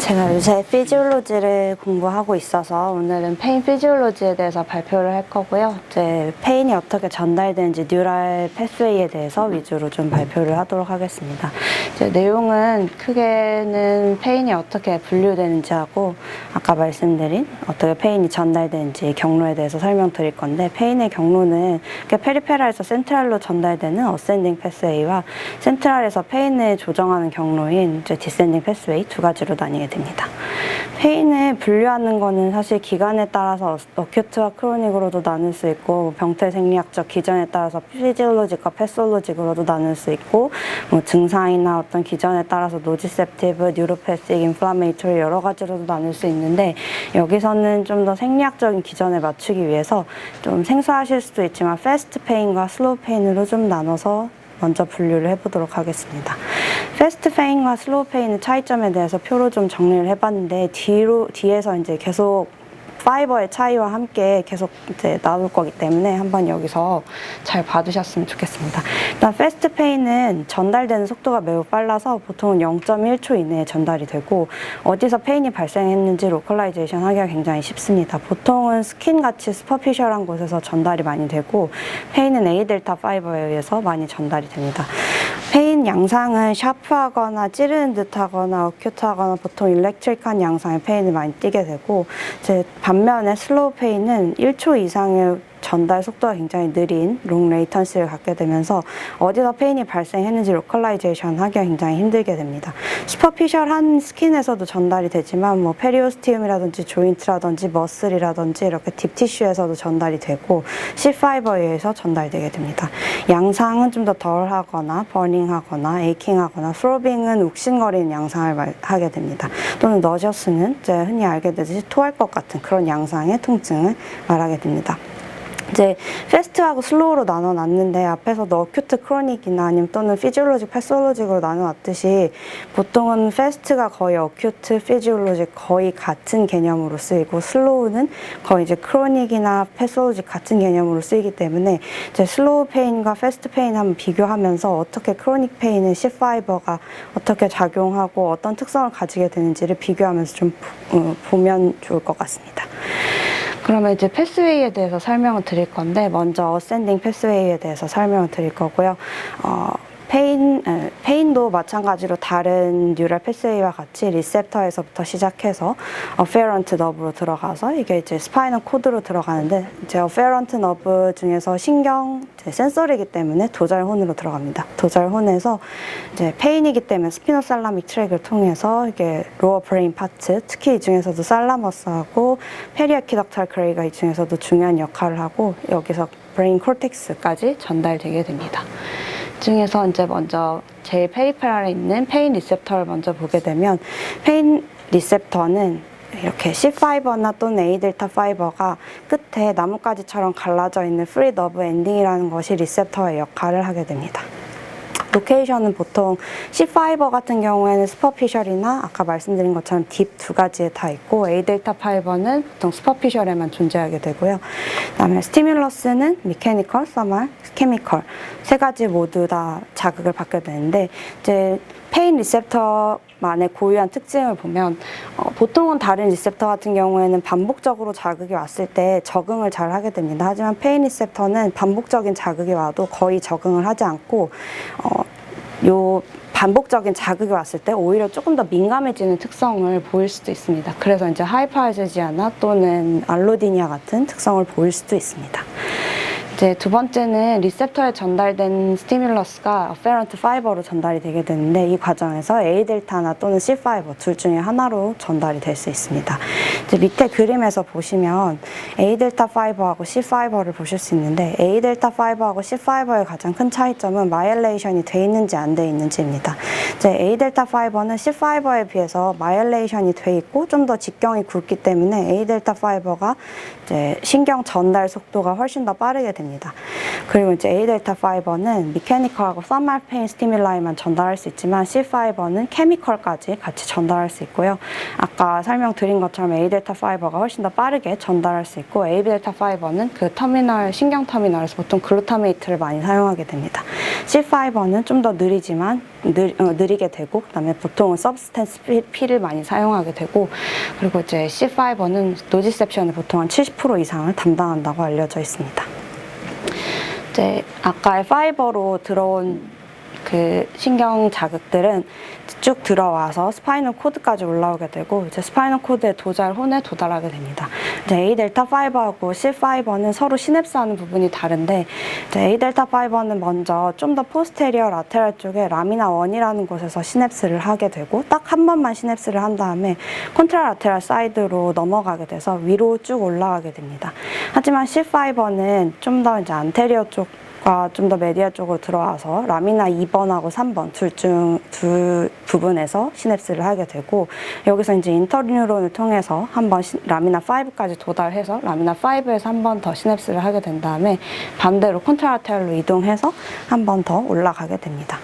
제가 요새 피지올로지를 공부하고 있어서 오늘은 페인 피지올로지에 대해서 발표를 할 거고요. 이제 페인이 어떻게 전달되는지 뉴럴 패스웨이에 대해서 위주로 좀 발표를 하도록 하겠습니다. 이제 내용은 크게는 페인이 어떻게 분류되는지 하고 아까 말씀드린 어떻게 페인이 전달되는지 경로에 대해서 설명드릴 건데, 페인의 경로는 페리페랄에서 센트럴로 전달되는 어센딩 패스웨이와 센트럴에서 페인을 조정하는 경로인 이제 디센딩 패스웨이 두 가지로 나뉘게 됩니다. 페인을 분류하는 거는 사실 기간에 따라서 어큐트와 크로닉으로도 나눌 수 있고, 병태 생리학적 기전에 따라서 피지올로직과 패솔로직으로도 나눌 수 있고, 증상이나 어떤 기전에 따라서 노지셉티브, 뉴로패식, 인플라메이토리 여러 가지로도 나눌 수 있는데, 여기서는 좀 더 생리학적인 기전에 맞추기 위해서 좀 생소하실 수도 있지만 패스트 페인과 슬로우 페인으로 좀 나눠서 먼저 분류를 해보도록 하겠습니다. 패스트 페인과 슬로우 페인의 차이점에 대해서 표로 좀 정리를 해봤는데, 뒤에서 이제 계속 파이버의 차이와 함께 계속 이제 나올 거기 때문에 한번 여기서 잘 봐두셨으면 좋겠습니다. 일단 패스트 페인은 전달되는 속도가 매우 빨라서 보통은 0.1초 이내에 전달이 되고, 어디서 페인이 발생했는지 로컬라이제이션 하기가 굉장히 쉽습니다. 보통은 스킨같이 슈퍼피셜한 곳에서 전달이 많이 되고, 페인은 A델타 파이버에 의해서 많이 전달이 됩니다. 페인 양상은 샤프하거나 찌르는 듯하거나 어큐트하거나 보통 일렉트릭한 양상의 페인을 많이 띠게 되고, 이제 반면에 슬로우 페인은 1초 이상의 전달 속도가 굉장히 느린 롱 레이턴시를 갖게 되면서 어디서 페인이 발생했는지 로컬라이제이션 하기가 굉장히 힘들게 됩니다. 슈퍼피셜한 스킨에서도 전달이 되지만 페리오스티움이라든지 조인트라든지 머슬이라든지 이렇게 딥티슈에서도 전달이 되고, C파이버에 의해서 전달되게 됩니다. 양상은 좀 더 덜하거나 버닝하거나 에이킹하거나, 스로빙은 욱신거리는 양상을 하게 됩니다. 또는 너저스는 이제 흔히 알게 되듯이 토할 것 같은 그런 양상의 통증을 말하게 됩니다. 이제 패스트하고 슬로우로 나눠놨는데, 앞에서도 어큐트 크로닉이나 아니면 또는 피지올로직 패솔로직으로 나눠놨듯이 보통은 패스트가 거의 어큐트 피지올로직 거의 같은 개념으로 쓰이고, 슬로우는 거의 이제 크로닉이나 패솔로직 같은 개념으로 쓰이기 때문에 이제 슬로우 페인과 패스트 페인 한번 비교하면서 어떻게 크로닉 페인은 C파이버가 어떻게 작용하고 어떤 특성을 가지게 되는지를 비교하면서 좀 보면 좋을 것 같습니다. 그러면 이제 패스웨이에 대해서 설명을 드릴 건데, 먼저 어센딩 패스웨이에 대해서 설명을 드릴 거고요. 페인도 마찬가지로 다른 뉴럴 패스웨이와 같이 리셉터에서부터 시작해서 어페런트 너브로 들어가서 이게 이제 스파이널 코드로 들어가는데, 이제 어페런트 너브 중에서 신경 센서리이기 때문에 도잘혼으로 들어갑니다. 도잘혼에서 이제 페인이기 때문에 스피노살라믹 트랙을 통해서 이게 로어 브레인 파트, 특히 이 중에서도 살라머스하고 페리아퀴덕탈 크레이가 이 중에서도 중요한 역할을 하고, 여기서 브레인 콜텍스까지 전달되게 됩니다. 중에서 이제 먼저 제일 페리페랄에 있는 페인 리셉터를 먼저 보게 되면, 페인 리셉터는 이렇게 C파이버나 또는 A델타 파이버가 끝에 나뭇가지처럼 갈라져 있는 프리 너브 엔딩이라는 것이 리셉터의 역할을 하게 됩니다. 로케이션은 보통 C파이버 같은 경우에는 슈퍼피셜이나 아까 말씀드린 것처럼 딥 두 가지에 다 있고, A델타 파이버는 보통 슈퍼피셜에만 존재하게 되고요. 그다음에 스티뮬러스는 미케니컬, 서멀, 케미컬 세 가지 모두 다 자극을 받게 되는데, 이제 페인 리셉터만의 고유한 특징을 보면 보통은 다른 리셉터 같은 경우에는 반복적으로 자극이 왔을 때 적응을 잘 하게 됩니다. 하지만 페인 리셉터는 반복적인 자극이 와도 거의 적응을 하지 않고, 요 반복적인 자극이 왔을 때 오히려 조금 더 민감해지는 특성을 보일 수도 있습니다. 그래서 이제 하이퍼알제지아나 또는 알로디니아 같은 특성을 보일 수도 있습니다. 이제 두 번째는 리셉터에 전달된 스티뮬러스가 어페런트 파이버로 전달이 되게 되는데, 이 과정에서 A델타나 또는 C파이버 둘 중에 하나로 전달이 될 수 있습니다. 이제 밑에 그림에서 보시면 A델타 파이버하고 C파이버를 보실 수 있는데, A델타 파이버하고 C파이버의 가장 큰 차이점은 마이엘레이션이 돼 있는지 안 돼 있는지입니다. 이제 A델타 파이버는 C파이버에 비해서 마이엘레이션이 돼 있고 좀 더 직경이 굵기 때문에 A델타 파이버가 이제 신경 전달 속도가 훨씬 더 빠르게 됩니다. 됩니다. 그리고 이제 A 델타 파이버는 미케니컬하고 서멀 페인 스티뮬라이만 전달할 수 있지만 C 파이버는 케미컬까지 같이 전달할 수 있고요. 아까 설명드린 것처럼 A 델타 파이버가 훨씬 더 빠르게 전달할 수 있고 A 델타 파이버는 그 터미널, 신경 터미널에서 보통 글루타메이트를 많이 사용하게 됩니다. C 파이버는 좀 더 느리지만 느리게 되고, 그다음에 보통은 서브스텐스 P를 많이 사용하게 되고, 그리고 이제 C 파이버는 노지셉션의 보통 한 70% 이상을 담당한다고 알려져 있습니다. 이제 아까의 파이버로 들어온 그 신경 자극들은 쭉 들어와서 스파이널 코드까지 올라오게 되고, 이제 스파이널 코드의 도잘혼에 도달하게 됩니다. 이제 A 델타 파이버하고 C 파이버는 서로 시냅스하는 부분이 다른데, 이제 A 델타 파이버는 먼저 좀 더 포스테리어 라테랄 쪽에 라미나 1이라는 곳에서 시냅스를 하게 되고, 딱 한 번만 시냅스를 한 다음에 콘트라 라테랄 사이드로 넘어가게 돼서 위로 쭉 올라가게 됩니다. 하지만 C 파이버는 좀 더 이제 안테리어 쪽 좀 더 메디아 쪽으로 들어와서 라미나 2번하고 3번 두 부분에서 시냅스를 하게 되고, 여기서 이제 인터뉴론을 통해서 한번 라미나 5까지 도달해서 라미나 5에서 한 번 더 시냅스를 하게 된 다음에 반대로 콘트라테랄로 이동해서 한 번 더 올라가게 됩니다.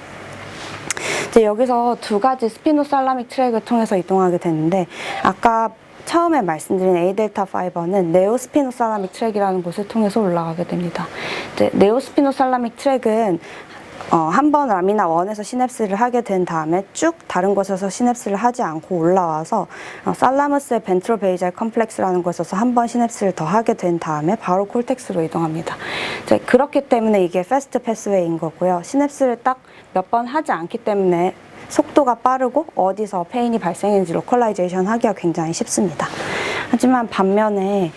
이제 여기서 두 가지 스피노살라믹 트랙을 통해서 이동하게 되는데, 아까 처음에 말씀드린 A 델타 파이버는 네오스피노살라믹 트랙이라는 곳을 통해서 올라가게 됩니다. 이제 네오스피노살라믹 트랙은 한 번 라미나 1에서 시냅스를 하게 된 다음에 쭉 다른 곳에서 시냅스를 하지 않고 올라와서 살라무스의 벤트로베이잘 컴플렉스라는 곳에서 한 번 시냅스를 더 하게 된 다음에 바로 콜텍스로 이동합니다. 이제 그렇기 때문에 이게 패스트 패스웨이인 거고요. 시냅스를 딱 몇 번 하지 않기 때문에 속도가 빠르고 어디서 페인이 발생했는지 로컬라이제이션 하기가 굉장히 쉽습니다. 하지만 반면에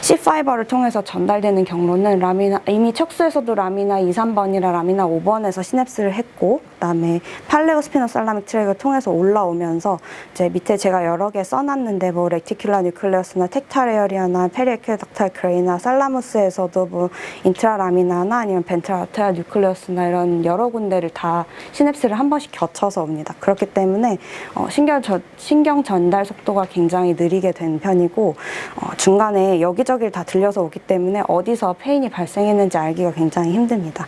C 파이버를 통해서 전달되는 경로는 이미 척수에서도 라미나 2, 3번이나 라미나 5번에서 시냅스를 했고, 그다음에 팔레오스피노살라믹 트랙을 통해서 올라오면서 이제 밑에 제가 여러 개 써놨는데 뭐 레티큘라 뉴클레우스나 텍탈 에어리아나 페리에퀴덕탈 그레이나 살라무스에서도 뭐 인트라라미나나 아니면 벤트라테아 뉴클레우스나 이런 여러 군데를 다 시냅스를 한 번씩 겹쳐서 옵니다. 그렇기 때문에 신경 전달 속도가 굉장히 느리게 된 편이고, 중간에 여기저기를 다 들려서 오기 때문에 어디서 페인이 발생했는지 알기가 굉장히 힘듭니다.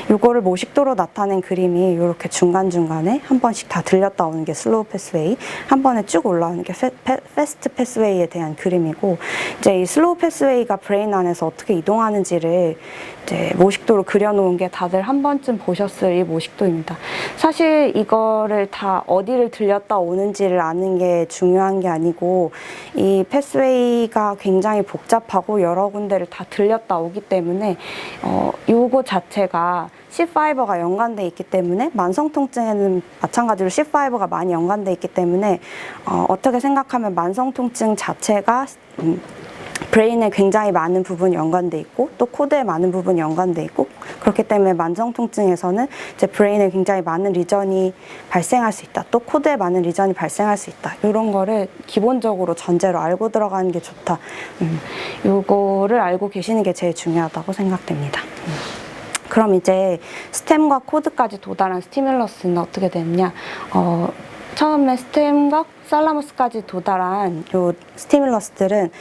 이거를 모식도로 나타낸 그림이 이렇게 중간중간에 한 번씩 다 들렸다 오는 게 슬로우 패스웨이, 한 번에 쭉 올라오는 게 패스트 패스웨이에 대한 그림이고, 이제 이 슬로우 패스웨이가 브레인 안에서 어떻게 이동하는지를 이제 모식도로 그려놓은 게 다들 한 번쯤 보셨을 이 모식도입니다. 사실 이거를 다 어디를 들렸다 오는지를 아는 게 중요한 게 아니고, 이 패스웨이가 굉장히 복잡하고 여러 군데를 다 들렸다 오기 때문에 요거 자체가 C 파이버가 연관돼 있기 때문에, 만성 통증에는 마찬가지로 C 파이버가 많이 연관돼 있기 때문에 어떻게 생각하면 만성 통증 자체가 브레인에 굉장히 많은 부분이 연관돼 있고, 또 코드에 많은 부분이 연관돼 있고, 그렇기 때문에 만성 통증에서는 이제 브레인에 굉장히 많은 리전이 발생할 수 있다, 또 코드에 많은 리전이 발생할 수 있다, 이런 거를 기본적으로 전제로 알고 들어가는 게 좋다. 요거를 알고 계시는 게 제일 중요하다고 생각됩니다. 그럼 이제 스템과 코드까지 도달한 스티뮬러스는 어떻게 되느냐? 처음에 스템과 살라무스까지 도달한 요 스티뮬러스들은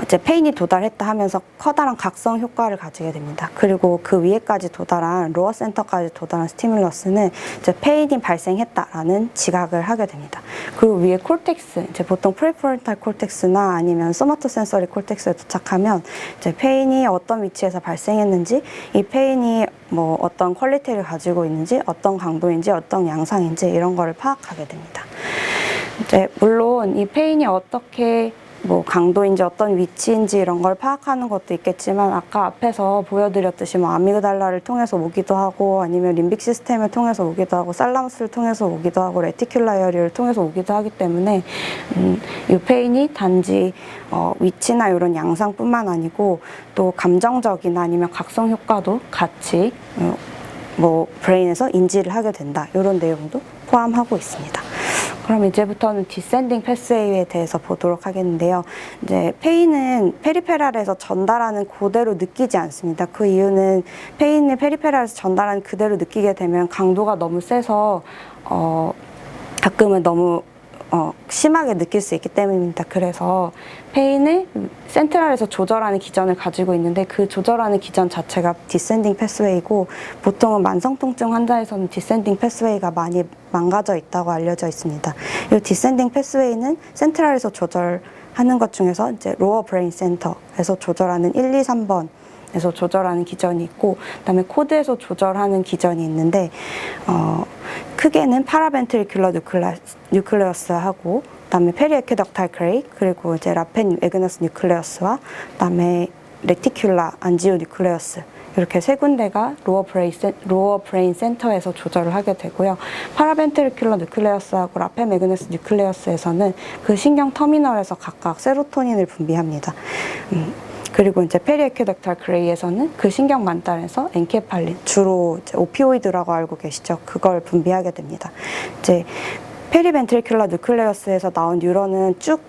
이제 페인이 도달했다 하면서 커다란 각성 효과를 가지게 됩니다. 그리고 그 위에까지 도달한 로어 센터까지 도달한 스티뮬러스는 이제 페인이 발생했다라는 지각을 하게 됩니다. 그리고 위에 콜텍스, 이제 보통 프리프론탈 콜텍스나 아니면 소마토센서리 콜텍스에 도착하면 이제 페인이 어떤 위치에서 발생했는지, 이 페인이 뭐 어떤 퀄리티를 가지고 있는지, 어떤 강도인지, 어떤 양상인지 이런 거를 파악하게 됩니다. 이제 물론 이 페인이 어떻게 뭐 강도인지 어떤 위치인지 이런 걸 파악하는 것도 있겠지만, 아까 앞에서 보여드렸듯이 뭐 아미그달라를 통해서 오기도 하고, 아니면 림빅 시스템을 통해서 오기도 하고, 살라무스를 통해서 오기도 하고, 레티큘라 에어리를 통해서 오기도 하기 때문에 이 페인이 단지 위치나 이런 양상뿐만 아니고 또 감정적이나 아니면 각성 효과도 같이 뭐 브레인에서 인지를 하게 된다, 이런 내용도 포함하고 있습니다. 그럼 이제부터는 디센딩 패스웨이에 대해서 보도록 하겠는데요. 이제 페인은 페리페랄에서 전달하는 그대로 느끼지 않습니다. 그 이유는 페인을 페리페랄에서 전달하는 그대로 느끼게 되면 강도가 너무 세서 가끔은 너무 심하게 느낄 수 있기 때문입니다. 그래서 페인을 센트럴에서 조절하는 기전을 가지고 있는데 그 조절하는 기전 자체가 디센딩 패스웨이고 보통은 만성통증 환자에서는 디센딩 패스웨이가 많이 망가져 있다고 알려져 있습니다. 이 디센딩 패스웨이는 센트럴에서 조절하는 것 중에서 이제 로어 브레인 센터에서 조절하는 1, 2, 3번 에서 조절하는 기전이 있고 그다음에 코드에서 조절하는 기전이 있는데 크게는 파라벤트리큘러 뉴클레어스하고 그다음에 페리에퀴덕탈 크레이 그리고 이제 라펜 에그너스 뉴클레어스와 그다음에 레티큘라 안지오 뉴클레어스 이렇게 세 군데가 로어 브레인 센터에서 조절을 하게 되고요. 파라벤트리큘러 뉴클레어스하고 라펜 에그너스 뉴클레어스에서는 그 신경 터미널에서 각각 세로토닌을 분비합니다. 그리고 이제 페리에퀴덕탈 크레이에서는 그 신경 만달에서 엔케팔린, 주로 이제 오피오이드라고 알고 계시죠? 그걸 분비하게 됩니다. 이제 페리벤트리큘러 뉴클레어스에서 나온 뉴런은 쭉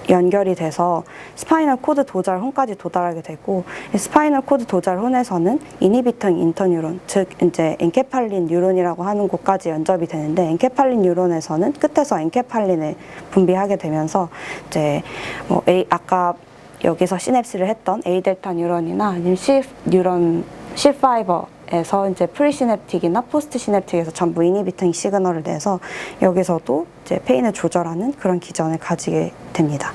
연결이 돼서 스파이널 코드 도잘혼까지 도달하게 되고 스파이널 코드 도잘혼에서는 이니비팅 인터뉴론, 즉 이제 엔케팔린 뉴론이라고 하는 곳까지 연접이 되는데 엔케팔린 뉴론에서는 끝에서 엔케팔린을 분비하게 되면서 이제 아까 여기서 시냅스를 했던 A델타 뉴런이나 아니면 C 뉴런, C 파이버에서 이제 프리시냅틱이나 포스트 시냅틱에서 전부 이니비팅 시그널을 내서 여기서도 이제 페인을 조절하는 그런 기전을 가지게 됩니다.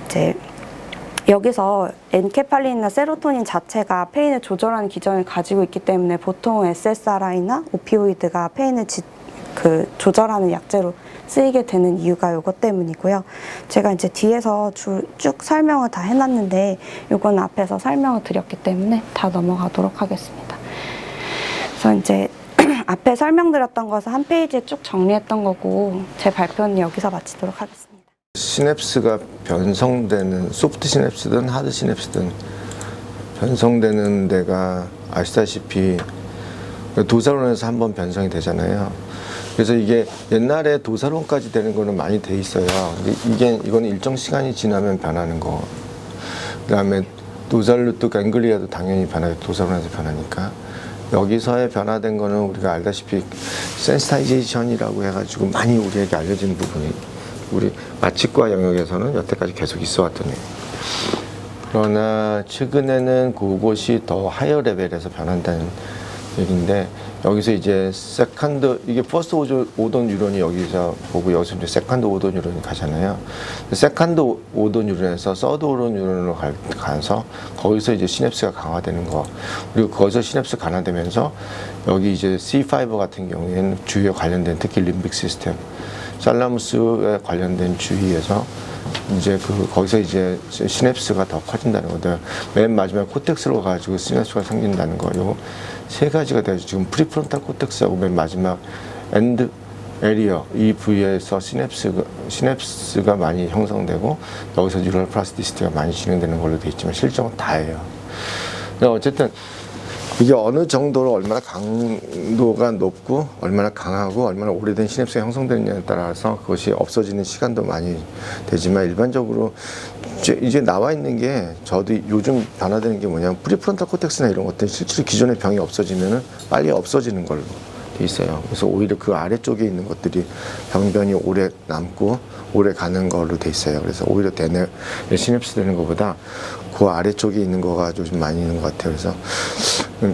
이제 여기서 엔케팔린이나 세로토닌 자체가 페인을 조절하는 기전을 가지고 있기 때문에 보통 SSRI나 오피오이드가 페인을 조절하는 약제로 쓰이게 되는 이유가 이것 때문이고요. 제가 이제 뒤에서 쭉 설명을 다 해놨는데 이건 앞에서 설명을 드렸기 때문에 다 넘어가도록 하겠습니다. 그래서 이제 앞에 설명드렸던 것을 한 페이지에 쭉 정리했던 거고 제 발표는 여기서 마치도록 하겠습니다. 시냅스가 변성되는 소프트 시냅스든 하드 시냅스든 변성되는 데가 아시다시피 도사론에서 한번 변성이 되잖아요. 그래서 이게 옛날에 도사론까지 되는 거는 많이 돼 있어요. 근데 이거는 일정 시간이 지나면 변하는 거. 그다음에 도살루트 갱글리아도 당연히 변하고 도사론에서 변하니까 여기서의 변화된 거는 우리가 알다시피 센시타이제이션이라고 해가지고 많이 우리에게 알려진 부분이 우리 마취과 영역에서는 여태까지 계속 있어왔던 얘기. 그러나 최근에는 그것이 더 하이어 레벨에서 변한다는 얘기인데 여기서 이제 세컨드 이게 퍼스트 오더 뉴런이 여기서 보고 여기서 이제 세컨드 오더 뉴런이 가잖아요. 세컨드 오더 뉴런에서 서드 오더 뉴런으로 가서 거기서 이제 시냅스가 강화되는 거 그리고 거기서 시냅스 강화되면서 여기 이제 C5 같은 경우에는 주위에 관련된 특히 림빅 시스템 살라무스에 관련된 주위에서 이제 거기서 이제 시냅스가 더 커진다는 거다. 맨 마지막에 코텍스로 가지고 시냅스가 생긴다는 거. 요 세 가지가 돼서 지금 프리프론탈 코텍스하고 맨 마지막 엔드 에리어 이 부위에서 시냅스가 많이 형성되고 여기서 뉴럴 플라스티시티가 많이 진행되는 걸로 돼 있지만 실정은 다예요. 어쨌든 이게 어느 정도로 얼마나 강도가 높고 얼마나 강하고 얼마나 오래된 시냅스가 형성되느냐에 따라서 그것이 없어지는 시간도 많이 되지만 일반적으로 이제 나와 있는 게 저도 요즘 변화되는 게 뭐냐면 프리프론탈 코텍스나 이런 것들 실제로 기존의 병이 없어지면은 빨리 없어지는 걸로 돼 있어요. 그래서 오히려 그 아래쪽에 있는 것들이 병변이 오래 남고 오래 가는 걸로 돼 있어요. 그래서 오히려 시냅스 되는 것보다 그 아래쪽에 있는 거가 좀 많이 있는 것 같아요. 그래서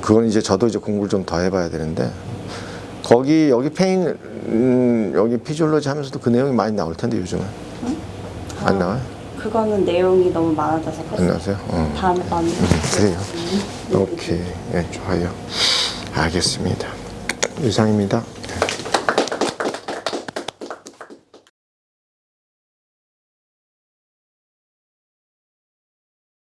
그건 이제 저도 이제 공부를 좀 더 해봐야 되는데 여기 페인 여기 피지올로지 하면서도 그 내용이 많이 나올 텐데 요즘은 안 나와요? 그거는 내용이 너무 많아져서 안 나오세요? 다음에 그래요. 오케이, 네, 좋아요. 알겠습니다. 이상입니다.